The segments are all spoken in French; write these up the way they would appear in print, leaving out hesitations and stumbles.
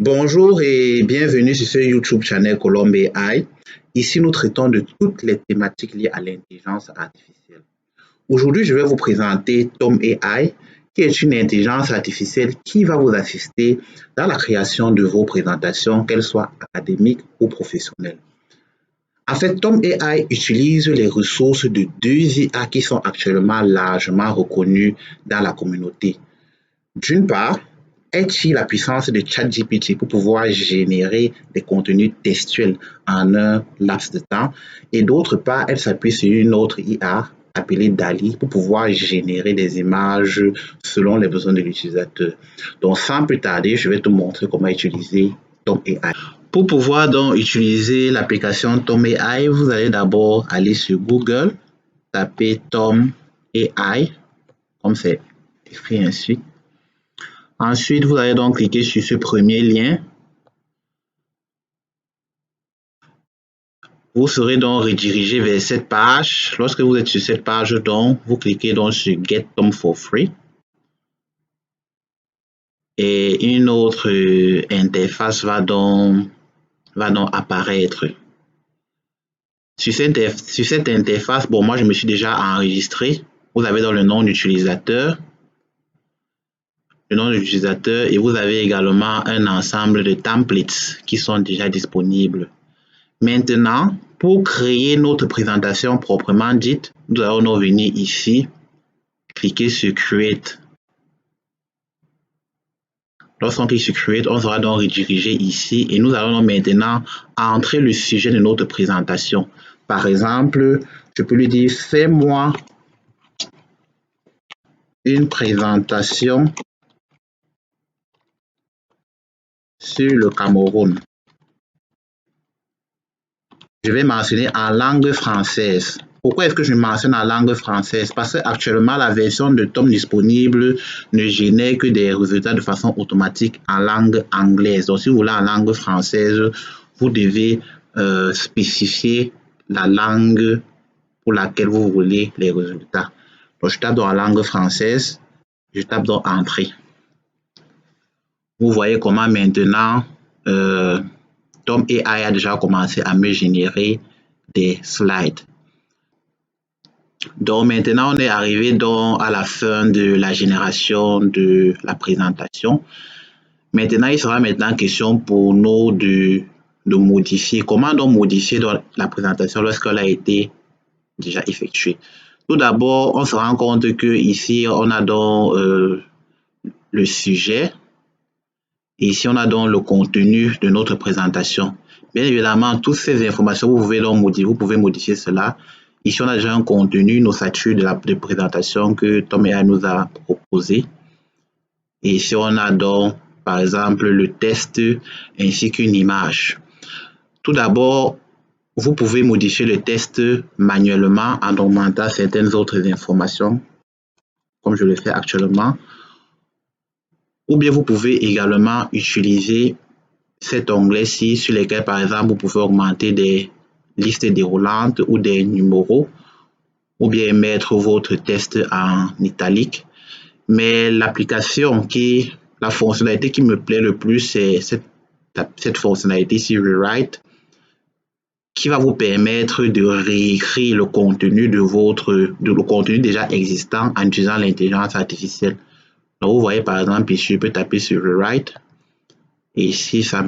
Bonjour et bienvenue sur ce YouTube channel Colombe AI. Ici, nous traitons de toutes les thématiques liées à l'intelligence artificielle. Aujourd'hui, je vais vous présenter Tom AI, qui est une intelligence artificielle qui va vous assister dans la création de vos présentations, qu'elles soient académiques ou professionnelles. En fait, Tom AI utilise les ressources de deux IA qui sont actuellement largement reconnues dans la communauté. D'une part, est-il la puissance de ChatGPT pour pouvoir générer des contenus textuels en un laps de temps, et d'autre part, elle s'appuie sur une autre IA appelée DALL-E pour pouvoir générer des images selon les besoins de l'utilisateur. Donc, sans plus tarder, je vais te montrer comment utiliser Tom AI. Pour pouvoir donc utiliser l'application Tom AI, vous allez d'abord aller sur Google, taper Tom AI, comme c'est écrit ainsi. Ensuite, vous allez donc cliquer sur ce premier lien. Vous serez donc redirigé vers cette page. Lorsque vous êtes sur cette page, donc, vous cliquez donc sur Get Tom for Free. Et une autre interface va donc apparaître. Sur cette interface, bon, moi je me suis déjà enregistré. Vous avez dans le nom d'utilisateur, et vous avez également un ensemble de templates qui sont déjà disponibles. Maintenant, pour créer notre présentation proprement dite, nous allons venir ici, cliquer sur Create. Lorsqu'on clique sur Create, on sera donc redirigé ici et nous allons maintenant entrer le sujet de notre présentation. Par exemple, je peux lui dire, fais-moi une présentation sur le Cameroun. Je vais mentionner en langue française. Pourquoi est-ce que je mentionne en langue française? Parce qu'actuellement, la version de Tom disponible ne génère que des résultats de façon automatique en langue anglaise. Donc, si vous voulez en langue française, vous devez spécifier la langue pour laquelle vous voulez les résultats. Donc, je tape dans la langue française, je tape dans Entrée. Vous voyez comment maintenant Tom AI a déjà commencé à me générer des slides. Donc maintenant, on est arrivé donc à la fin de la génération de la présentation. Maintenant, il sera maintenant question pour nous de modifier. Comment donc modifier donc la présentation lorsqu'elle a été déjà effectuée? Tout d'abord, on se rend compte que ici, on a donc le sujet. Et ici, on a donc le contenu de notre présentation. Bien évidemment, toutes ces informations, vous pouvez modifier cela. Ici, on a déjà un contenu, une ossature de présentation que Tom AI nous a proposé. Et ici, on a donc, par exemple, le test ainsi qu'une image. Tout d'abord, vous pouvez modifier le test manuellement en augmentant certaines autres informations, comme je le fais actuellement. Ou bien vous pouvez également utiliser cet onglet-ci sur lequel, par exemple, vous pouvez augmenter des listes déroulantes ou des numéros, ou bien mettre votre test en italique. Mais la fonctionnalité qui me plaît le plus, c'est cette fonctionnalité ici, Rewrite, qui va vous permettre de réécrire le contenu le contenu déjà existant en utilisant l'intelligence artificielle. Donc, vous voyez, par exemple, ici, je peux taper sur Rewrite. Et ici, ça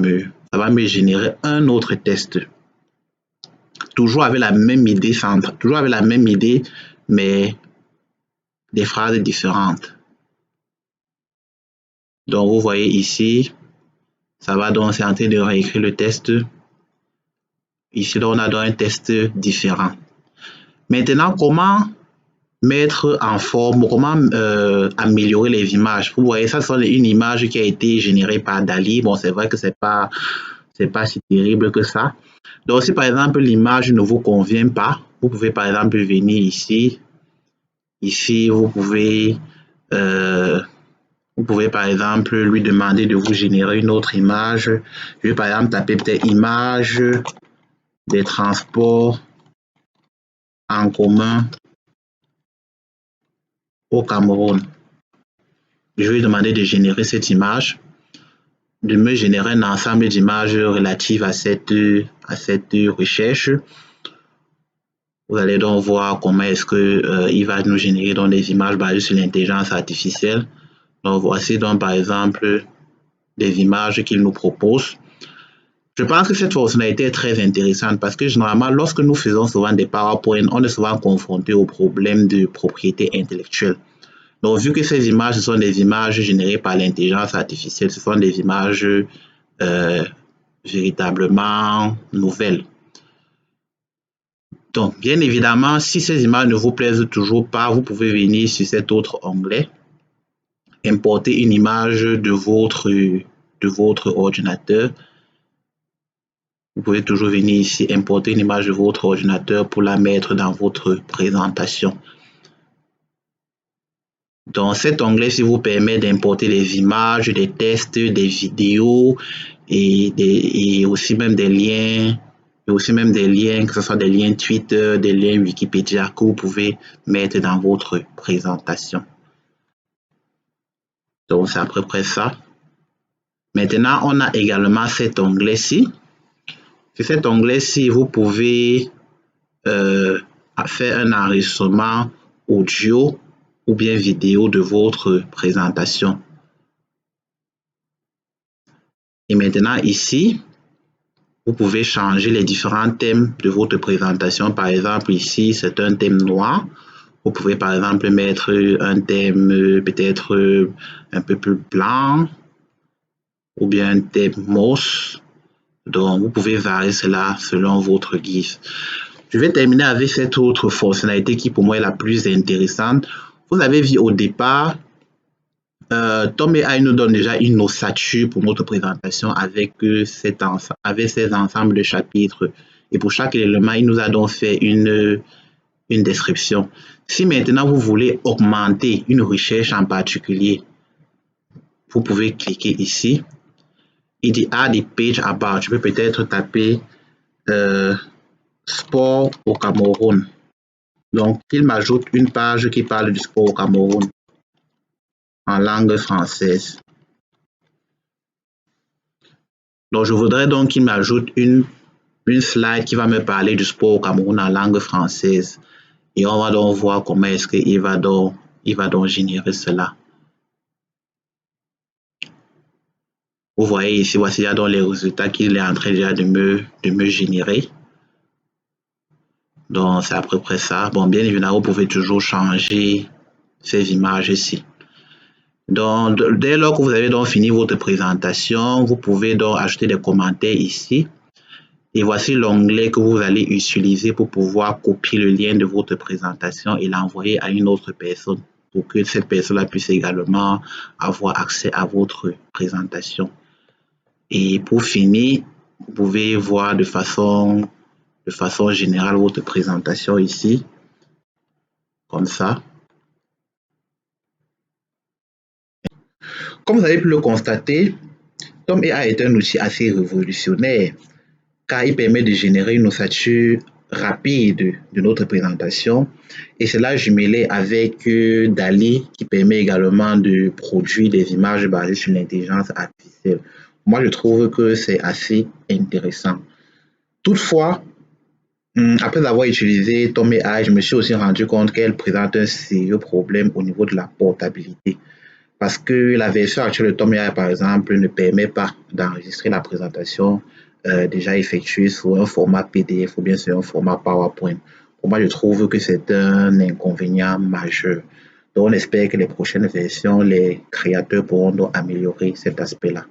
va me générer un autre test. Toujours avec la même idée centrale, toujours avec la même idée, mais des phrases différentes. Donc, vous voyez ici, ça va donc, c'est en train de réécrire le test. Ici, on a donc un test différent. Maintenant, comment mettre en forme, comment améliorer les images? Vous voyez, ça, c'est une image qui a été générée par DALL-E. Bon, c'est vrai que c'est pas si terrible que ça. Donc, si par exemple l'image ne vous convient pas, vous pouvez par exemple venir ici. Ici, vous pouvez par exemple lui demander de vous générer une autre image. Je vais par exemple taper peut-être image des transports en commun au Cameroun. Je vais lui demander de générer cette image. me générer un ensemble d'images relatives à cette recherche. Vous allez donc voir comment est-ce que il va nous générer donc des images basées sur l'intelligence artificielle. Donc voici donc par exemple des images qu'il nous propose. Je pense que cette fonctionnalité est très intéressante parce que généralement, lorsque nous faisons souvent des PowerPoint, on est souvent confronté au problème de propriété intellectuelle. Donc, vu que ces images sont des images générées par l'intelligence artificielle, ce sont des images véritablement nouvelles. Donc, bien évidemment, si ces images ne vous plaisent toujours pas, vous pouvez venir sur cet autre onglet, importer une image de votre ordinateur. Vous pouvez toujours venir ici, importer une image de votre ordinateur pour la mettre dans votre présentation. Donc, cet onglet-ci vous permet d'importer des images, des textes, des vidéos et aussi même des liens, que ce soit des liens Twitter, des liens Wikipédia que vous pouvez mettre dans votre présentation. Donc, c'est à peu près ça. Maintenant, on a également cet onglet-ci. Sur cet onglet-ci, vous pouvez faire un enregistrement audio ou bien vidéo de votre présentation. Et maintenant ici, vous pouvez changer les différents thèmes de votre présentation. Par exemple, ici, c'est un thème noir. Vous pouvez par exemple mettre un thème peut-être un peu plus blanc ou bien un thème mauve. Donc, vous pouvez varier cela selon votre guise. Je vais terminer avec cette autre fonctionnalité qui pour moi est la plus intéressante. Vous avez vu au départ, Tom+AI nous donne déjà une ossature pour notre présentation avec ces ensembles de chapitres. Et pour chaque élément, il nous a donc fait une description. Si maintenant vous voulez augmenter une recherche en particulier, vous pouvez cliquer ici. Il dit Add a page about. Je peux peut-être taper sport au Cameroun. Donc, il m'ajoute une page qui parle du sport au Cameroun en langue française. Donc, je voudrais donc qu'il m'ajoute une slide qui va me parler du sport au Cameroun en langue française. Et on va donc voir comment est-ce qu'il va donc générer cela. Vous voyez ici, voici donc les résultats qu'il est en train déjà de me générer. Donc, c'est à peu près ça. Bon, bien évidemment, vous pouvez toujours changer ces images ici. Donc, dès lors que vous avez donc fini votre présentation, vous pouvez donc ajouter des commentaires ici. Et voici l'onglet que vous allez utiliser pour pouvoir copier le lien de votre présentation et l'envoyer à une autre personne pour que cette personne puisse également avoir accès à votre présentation. Et pour finir, vous pouvez voir de façon générale votre présentation ici, comme ça. Comme vous avez pu le constater, Tom+AI est un outil assez révolutionnaire car il permet de générer une ossature rapide de notre présentation et cela jumelé avec DALL-E qui permet également de produire des images basées sur l'intelligence artificielle. Moi, je trouve que c'est assez intéressant. Toutefois, après avoir utilisé Tom+AI, je me suis aussi rendu compte qu'elle présente un sérieux problème au niveau de la portabilité. Parce que la version actuelle de Tom+AI, par exemple, ne permet pas d'enregistrer la présentation déjà effectuée sur un format PDF ou bien sur un format PowerPoint. Pour moi, je trouve que c'est un inconvénient majeur. Donc, on espère que les prochaines versions, les créateurs pourront donc améliorer cet aspect-là.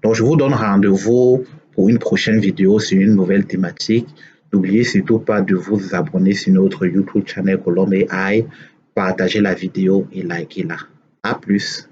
Donc, je vous donne rendez-vous pour une prochaine vidéo sur une nouvelle thématique. N'oubliez surtout pas de vous abonner sur notre YouTube channel Colombe AI, partager la vidéo et likez-la. À plus.